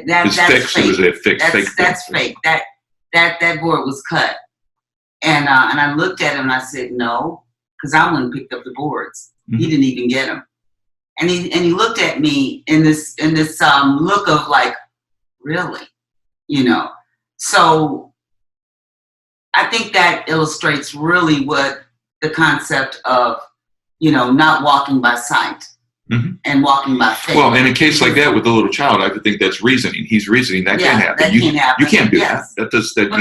that's fixed. fake. It was a fake. That's fake. That board was cut. And I looked at him and I said no, because I went and picked up the boards. Mm-hmm. He didn't even get them. And he looked at me in this look of like, really, So I think that illustrates really what the concept of, not walking by sight. Mm-hmm. And walking by faith. Well, in a case like that with a little child, I would think that's reasoning. He's reasoning. That can't happen. That can't happen. You can't do that. But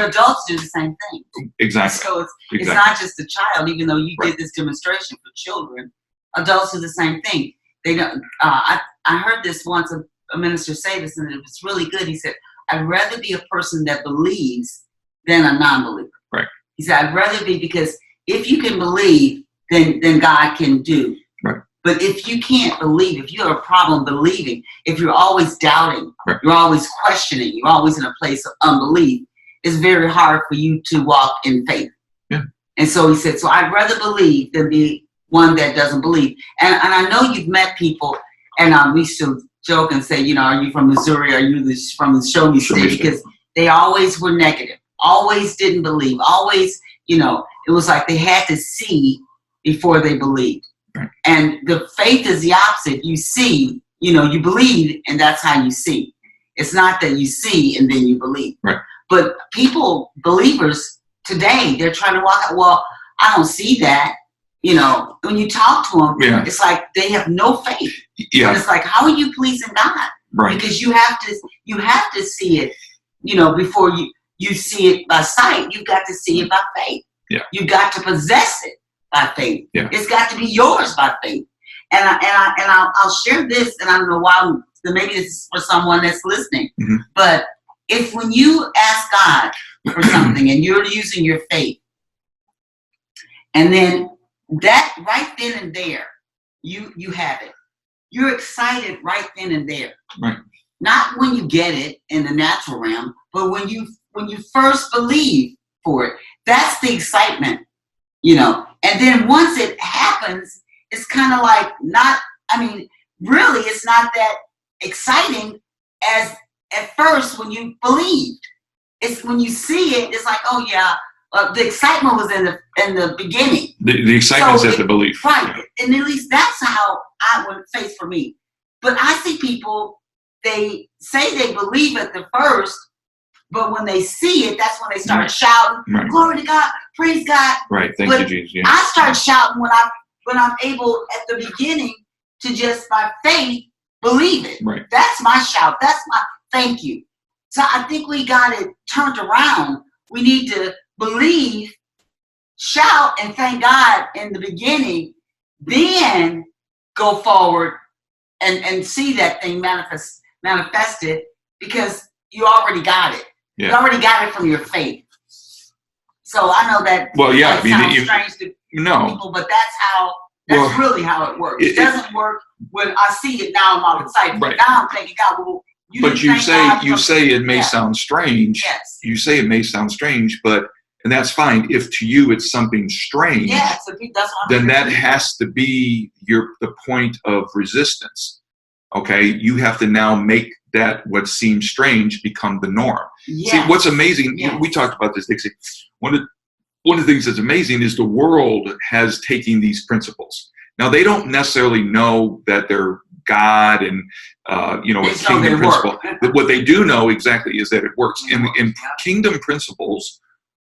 adults do the same thing. Exactly. So it's not just the child. Even though you did this demonstration for children, adults do the same thing. They don't. I heard this once. A minister say this, and it was really good. He said, "I'd rather be a person that believes than a non-believer." Right. He said, "I'd rather be because if you can believe, then God can do." Right. But if you can't believe, if you have a problem believing, if you're always doubting, right. You're always questioning, you're always in a place of unbelief, it's very hard for you to walk in faith. Yeah. And so he said, so I'd rather believe than be one that doesn't believe. And I know you've met people, and we used to joke and say, are you from Missouri? Are you from the Show Me State? Because they always were negative, always didn't believe, always, it was like they had to see before they believed. Right. And the faith is the opposite. You see, you believe, and that's how you see. It's not that you see and then you believe. Right. But believers today, they're trying to walk out. Well, I don't see that. When you talk to them, it's like they have no faith. Yeah. And it's like, how are you pleasing God? Right. Because you have to see it, before you see it by sight. You've got to see it by faith. Yeah. You've got to possess it by faith. Yeah. It's got to be yours by faith. And I'll share this, and I don't know why. Maybe this is for someone that's listening. Mm-hmm. But if when you ask God for something and you're using your faith, and then that right then and there, you have it. You're excited right then and there. Right. Not when you get it in the natural realm, but when you first believe for it. That's the excitement, And then once it happens, it's kind of like really it's not that exciting as at first when you believed. It's when you see it, it's like, oh yeah, the excitement was in the beginning. The excitement's at the belief. Right. Yeah. And at least that's how I would face for me. But I see people, they say they believe at the first, but when they see it, that's when they start shouting, right. Glory to God, praise God. Right, thank you, Jesus. Yeah. I start shouting when I'm able at the beginning to just by faith believe it. Right. That's my shout. That's my thank you. So I think we got it turned around. We need to believe, shout, and thank God in the beginning, then go forward and see that thing manifested because you already got it. Yeah. You already got it from your faith. So I know that sounds strange to people, but that's really how it works. It doesn't work when I see it now. I'm excited. Right. Now I'm thinking, God, well, you say it may sound strange. Yes. You say it may sound strange, and that's fine. If to you it's something strange, then that has to be the point of resistance. Okay, you have to now make that what seems strange become the norm. Yes. See, what's amazing, we talked about this, Dixie. One of the things that's amazing is the world has taken these principles. Now, they don't necessarily know that they're God and a kingdom principle. What they do know exactly is that it works. And kingdom principles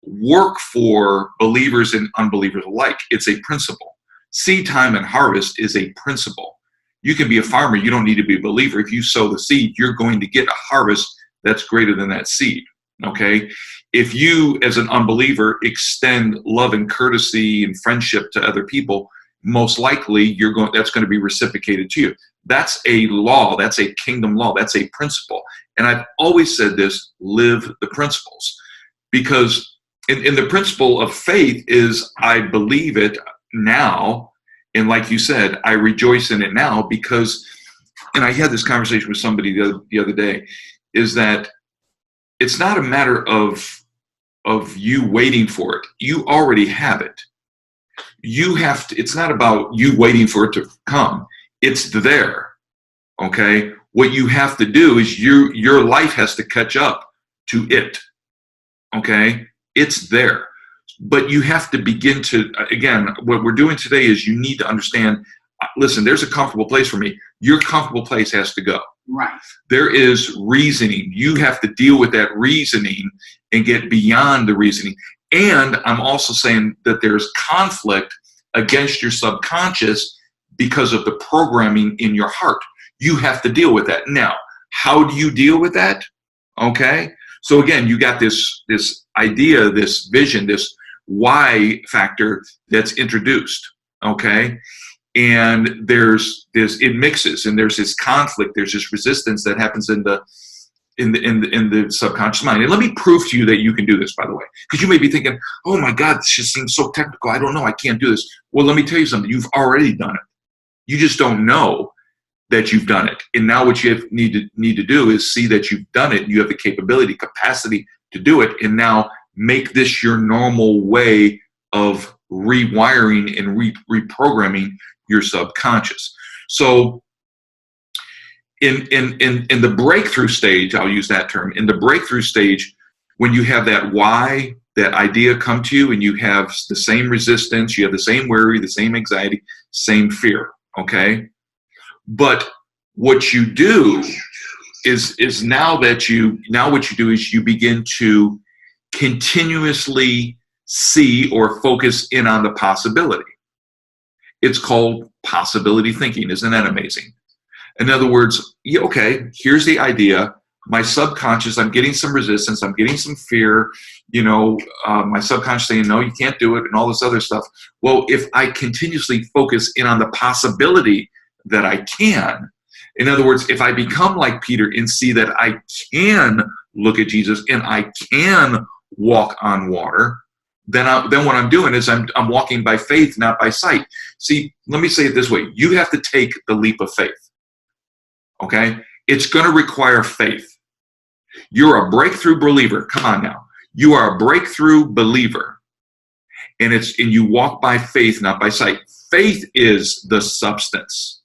work for believers and unbelievers alike. It's a principle. Seed time and harvest is a principle. You can be a farmer. You don't need to be a believer. If you sow the seed, you're going to get a harvest that's greater than that seed. Okay? If you, as an unbeliever, extend love and courtesy and friendship to other people, most likely that's going to be reciprocated to you. That's a law. That's a kingdom law. That's a principle. And I've always said this: live the principles. Because in the principle of faith is, I believe it now, and like you said, I rejoice in it now because, and I had this conversation with somebody the other day, is that it's not a matter of you waiting for it. You already have it. You have to, it's not about you waiting for it to come. It's there. Okay? What you have to do is your life has to catch up to it. Okay? It's there. But you have to begin to, again, what we're doing today is you need to understand, listen, there's a comfortable place for me. Your comfortable place has to go. Right. There is reasoning. You have to deal with that reasoning and get beyond the reasoning. And I'm also saying that there's conflict against your subconscious because of the programming in your heart. You have to deal with that. Now, how do you deal with that? Okay. So again, you got this idea, this vision, this why factor that's introduced. Okay. And there's this, it mixes, and there's this conflict, there's this resistance that happens in the subconscious mind. And let me prove to you that you can do this, by the way, because you may be thinking, oh my God, this just seems so technical. I don't know. I can't do this. Well, let me tell you something. You've already done it. You just don't know that you've done it. And now what you need to do is see that you've done it. You have the capability, capacity to do it. And now make this your normal way of rewiring and reprogramming your subconscious. So in the breakthrough stage, I'll use that term, in the breakthrough stage, when you have that why, that idea come to you, and you have the same resistance, you have the same worry, the same anxiety, same fear, okay? But what you do is now what you do is you begin to continuously see or focus in on the possibility. It's called possibility thinking. Isn't that amazing? In other words, okay, here's the idea. My subconscious, I'm getting some resistance. I'm getting some fear. My subconscious saying, no, you can't do it, and all this other stuff. Well, if I continuously focus in on the possibility that I can, in other words, if I become like Peter and see that I can look at Jesus and I can walk on water, then what I'm doing is I'm walking by faith, not by sight. See, let me say it this way. You have to take the leap of faith. Okay? It's going to require faith. You're a breakthrough believer. Come on now. You are a breakthrough believer. And you walk by faith, not by sight. Faith is the substance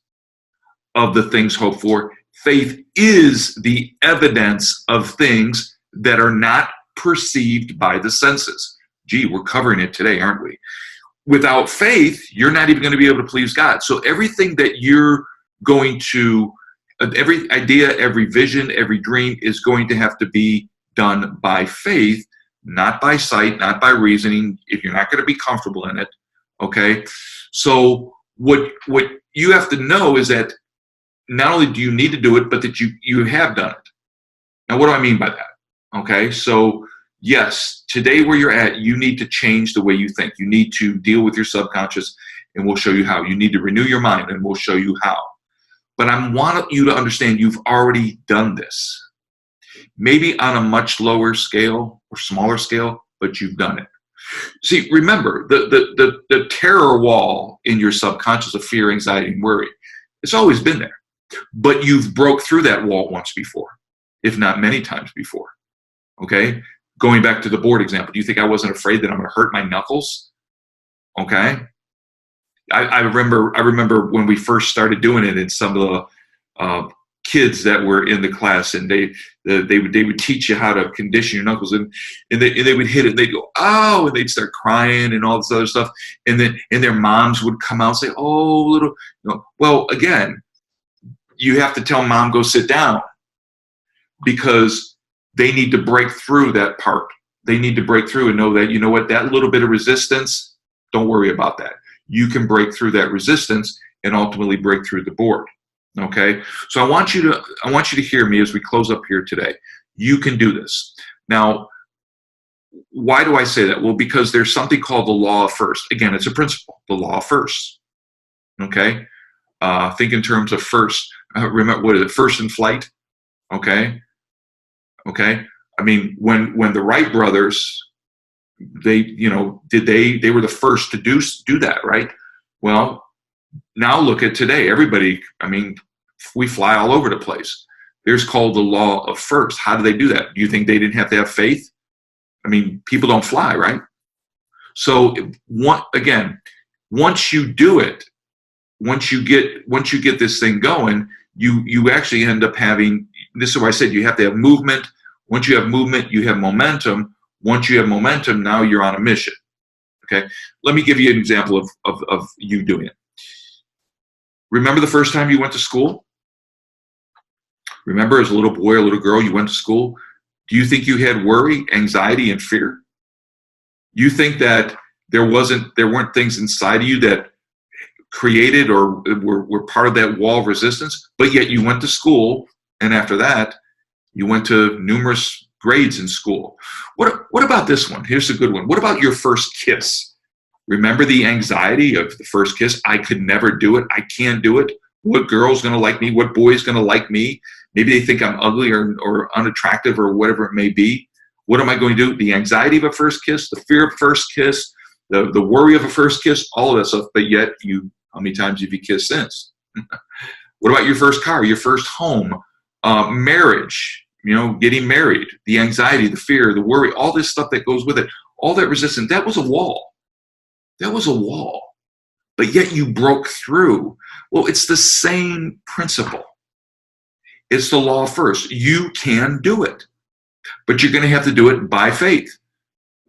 of the things hoped for. Faith is the evidence of things that are not perceived by the senses. Gee, we're covering it today, aren't we? Without faith, you're not even going to be able to please God. So everything that you're going to, every idea, every vision, every dream is going to have to be done by faith, not by sight, not by reasoning, if you're not going to be comfortable in it, okay? So what you have to know is that not only do you need to do it, but that you have done it. Now, what do I mean by that? Okay, so yes, today where you're at, you need to change the way you think. You need to deal with your subconscious, and we'll show you how. You need to renew your mind, and we'll show you how. But I want you to understand you've already done this. Maybe on a much lower scale or smaller scale, but you've done it. See, remember, the terror wall in your subconscious of fear, anxiety, and worry, it's always been there. But you've broke through that wall once before, if not many times before. Okay? Going back to the board example, do you think I wasn't afraid that I'm going to hurt my knuckles? Okay? I remember when we first started doing it, and some of the kids that were in the class, and they would teach you how to condition your knuckles, and they would hit it, and they'd go, oh, and they'd start crying and all this other stuff, and their moms would come out and say, oh, little, well, again, you have to tell mom, go sit down, because they need to break through that part. They need to break through and know that, you know what, that little bit of resistance, don't worry about that. You can break through that resistance and ultimately break through the board. Okay? So I want you to hear me as we close up here today. You can do this. Now, why do I say that? Well, because there's something called the law of first. Again, it's a principle, the law of first. Okay? Think in terms of first. Remember, what is it? First in flight. Okay? Okay? I mean, when the Wright brothers, they were the first to do that, right? Well, now look at today. Everybody, I mean, we fly all over the place. There's called the law of first. How do they do that? Do you think they didn't have to have faith? I mean, people don't fly, right? So once you do it, once you get this thing going, you actually end up having, this is why I said you have to have movement. Once you have movement, you have momentum. Once you have momentum, now you're on a mission. Okay? Let me give you an example of you doing it. Remember the first time you went to school? Remember as a little boy or little girl, you went to school? Do you think you had worry, anxiety, and fear? You think that there weren't things inside of you that created or were part of that wall of resistance, but yet you went to school, and after that, you went to numerous grades in school. What about this one? Here's a good one. What about your first kiss? Remember the anxiety of the first kiss? I could never do it. I can't do it. What girl's going to like me? What boy's going to like me? Maybe they think I'm ugly or unattractive or whatever it may be. What am I going to do? The anxiety of a first kiss, the fear of a first kiss, the worry of a first kiss, all of that stuff. But yet, how many times have you kissed since? What about your first car, your first home, marriage? Getting married, the anxiety, the fear, the worry, all this stuff that goes with it, all that resistance, that was a wall. That was a wall. But yet you broke through. Well, it's the same principle. It's the law first. You can do it. But you're going to have to do it by faith.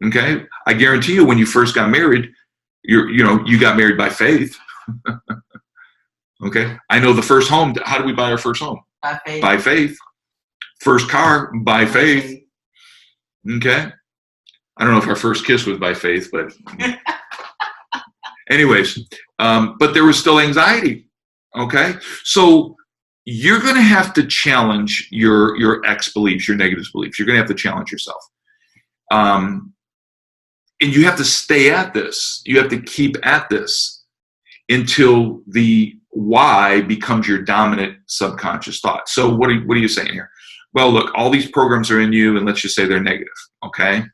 Okay? I guarantee you when you first got married, you got married by faith. Okay? I know the first home, how do we buy our first home? By faith. By faith. First car, by faith. Okay? I don't know if our first kiss was by faith, but anyways, but there was still anxiety. Okay? So you're going to have to challenge your X beliefs, your negative beliefs. You're going to have to challenge yourself. And you have to stay at this. You have to keep at this until the why becomes your dominant subconscious thought. So what are you saying here? Well, look, all these programs are in you, and let's just say they're negative, okay?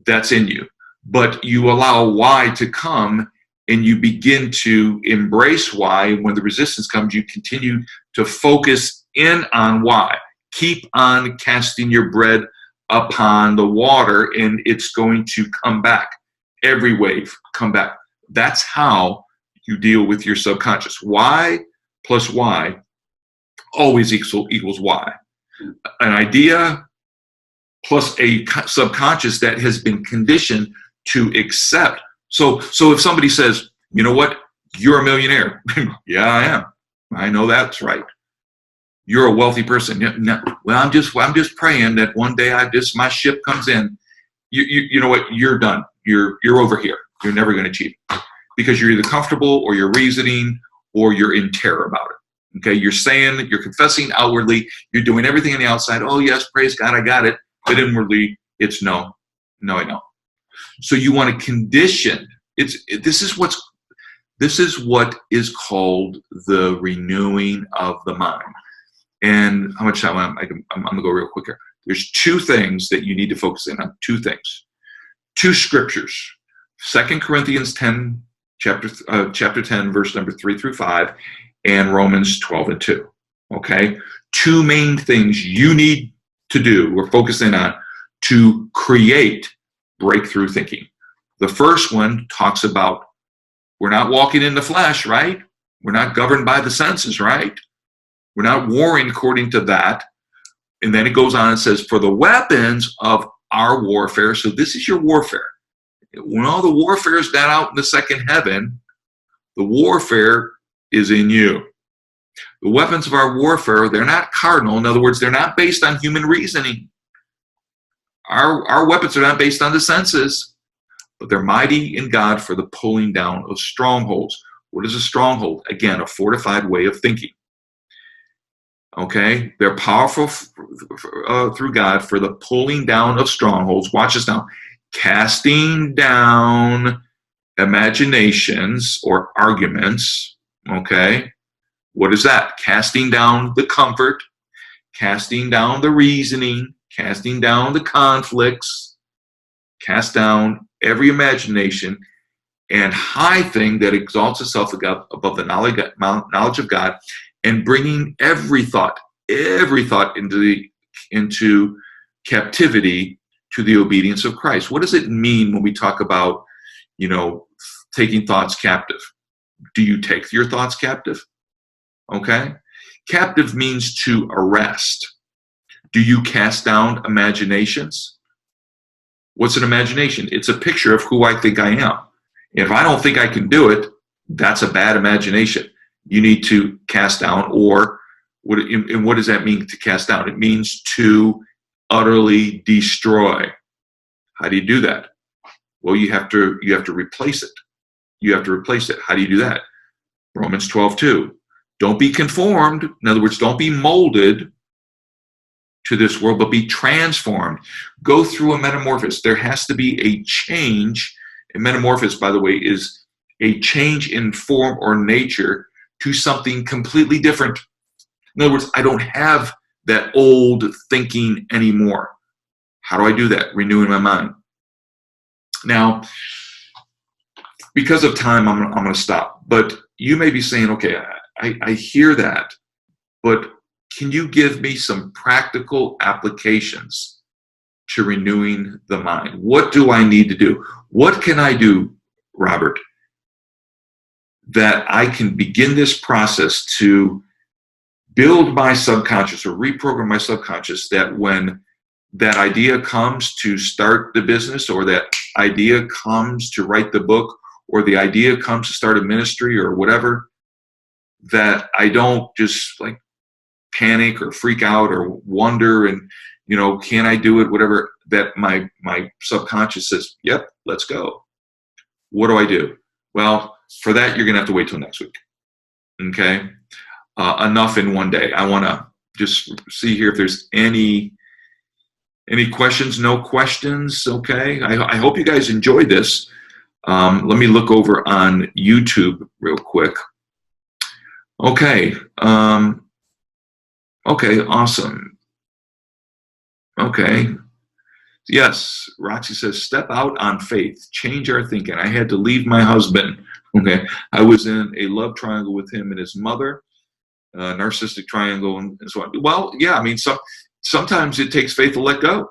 That's in you. But you allow why to come, and you begin to embrace why. When the resistance comes, you continue to focus in on why. Keep on casting your bread upon the water, and it's going to come back. Every wave, come back. That's how you deal with your subconscious. Why plus why always equals why. An idea plus a subconscious that has been conditioned to accept. So if somebody says, you know what, you're a millionaire. Yeah, I am. I know that's right. You're a wealthy person. No, well, I'm just praying that one day my ship comes in. You know what? You're done. You're over here. You're never going to achieve it because you're either comfortable or you're reasoning or you're in terror about it. Okay, you're saying, you're confessing outwardly, you're doing everything on the outside. Oh yes, praise God, I got it. But inwardly, it's no, I don't. So you want to condition. This is what is called the renewing of the mind. And how much time? I'm going to go real quick here. There's two things that you need to focus in on. Two things. Two scriptures. 2 Corinthians 10, chapter 10, verse number 3 through 5. And Romans 12 and 2. Okay? Two main things you need to do, we're focusing on, to create breakthrough thinking. The first one talks about we're not walking in the flesh, right? We're not governed by the senses, right? We're not warring according to that. And then it goes on and says, for the weapons of our warfare, so this is your warfare. When all the warfare is not out in the second heaven, the warfare is in you. The weapons of our warfare, they're not cardinal. In other words, they're not based on human reasoning. Our weapons are not based on the senses, but they're mighty in God for the pulling down of strongholds. What is a stronghold? Again, a fortified way of thinking. Okay? They're powerful through God for the pulling down of strongholds. Watch this now. Casting down imaginations or arguments. Okay? What is that? Casting down the comfort, casting down the reasoning, casting down the conflicts, cast down every imagination and high thing that exalts itself above the knowledge of God, and bringing every thought into captivity to the obedience of Christ. What does it mean when we talk about, taking thoughts captive? Do you take your thoughts captive? Okay. Captive means to arrest. Do you cast down imaginations? What's an imagination? It's a picture of who I think I am. If I don't think I can do it, that's a bad imagination. You need to cast down, or what does that mean to cast down? It means to utterly destroy. How do you do that? Well, you have to replace it. You have to replace it. How do you do that? Romans 12:2. Don't be conformed. In other words, don't be molded to this world, but be transformed. Go through a metamorphosis. There has to be a change. A metamorphosis, by the way, is a change in form or nature to something completely different. In other words, I don't have that old thinking anymore. How do I do that? Renewing my mind. Now, because of time, I'm going to stop. But you may be saying, okay, I hear that, but can you give me some practical applications to renewing the mind? What do I need to do? What can I do, Robert, that I can begin this process to build my subconscious or reprogram my subconscious, that when that idea comes to start the business, or that idea comes to write the book, or the idea comes to start a ministry or whatever, that I don't just like panic or freak out or wonder and, can I do it? Whatever, that my subconscious says, yep, let's go. What do I do? Well, for that, you're going to have to wait till next week. Okay. Enough in one day. I want to just see here if there's any questions. No questions. Okay. I hope you guys enjoyed this. Let me look over on YouTube real quick. Okay. Okay. Awesome. Okay. Yes. Roxy says, step out on faith. Change our thinking. I had to leave my husband. Okay. I was in a love triangle with him and his mother, narcissistic triangle, and so on. Well, yeah. I mean, sometimes it takes faith to let go.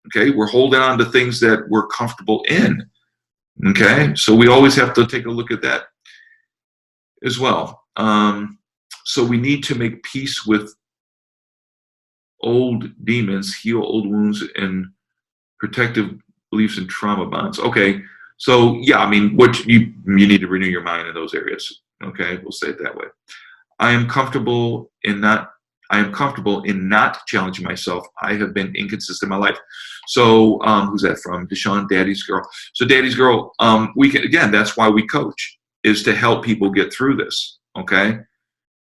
Okay. We're holding on to things that we're comfortable in. Okay. So we always have to take a look at that as well. So we need to make peace with old demons, heal old wounds, and protective beliefs and trauma bonds. Okay. So yeah, I mean, what you need to renew your mind in those areas. Okay. We'll say it that way. I am comfortable in not challenging myself. I have been inconsistent in my life. So who's that from? Deshaun, Daddy's Girl. So Daddy's Girl, that's why we coach, is to help people get through this. Okay.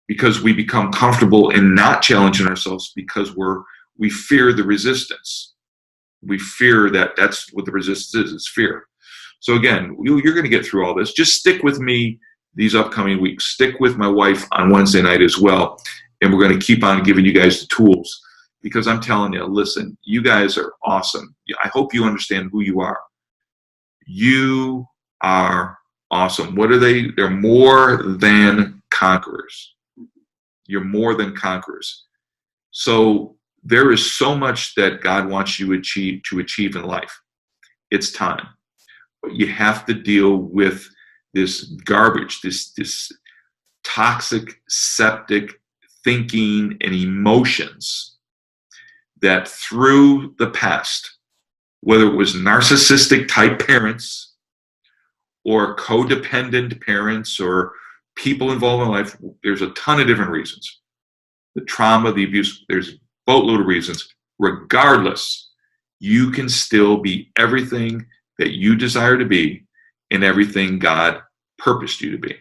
Because we become comfortable in not challenging ourselves because we fear the resistance. We fear that's what the resistance is fear. So again, you're going to get through all this. Just stick with me these upcoming weeks. Stick with my wife on Wednesday night as well. And we're going to keep on giving you guys the tools, because I'm telling you, listen, you guys are awesome. I hope you understand who you are. You are awesome. What are they? They're more than conquerors. You're more than conquerors. So there is so much that God wants you to achieve in life. It's time. But you have to deal with this garbage, this toxic, septic thinking and emotions that through the past, whether it was narcissistic type parents or codependent parents or people involved in life, there's a ton of different reasons. The trauma, the abuse, there's a boatload of reasons. Regardless, you can still be everything that you desire to be and everything God purposed you to be.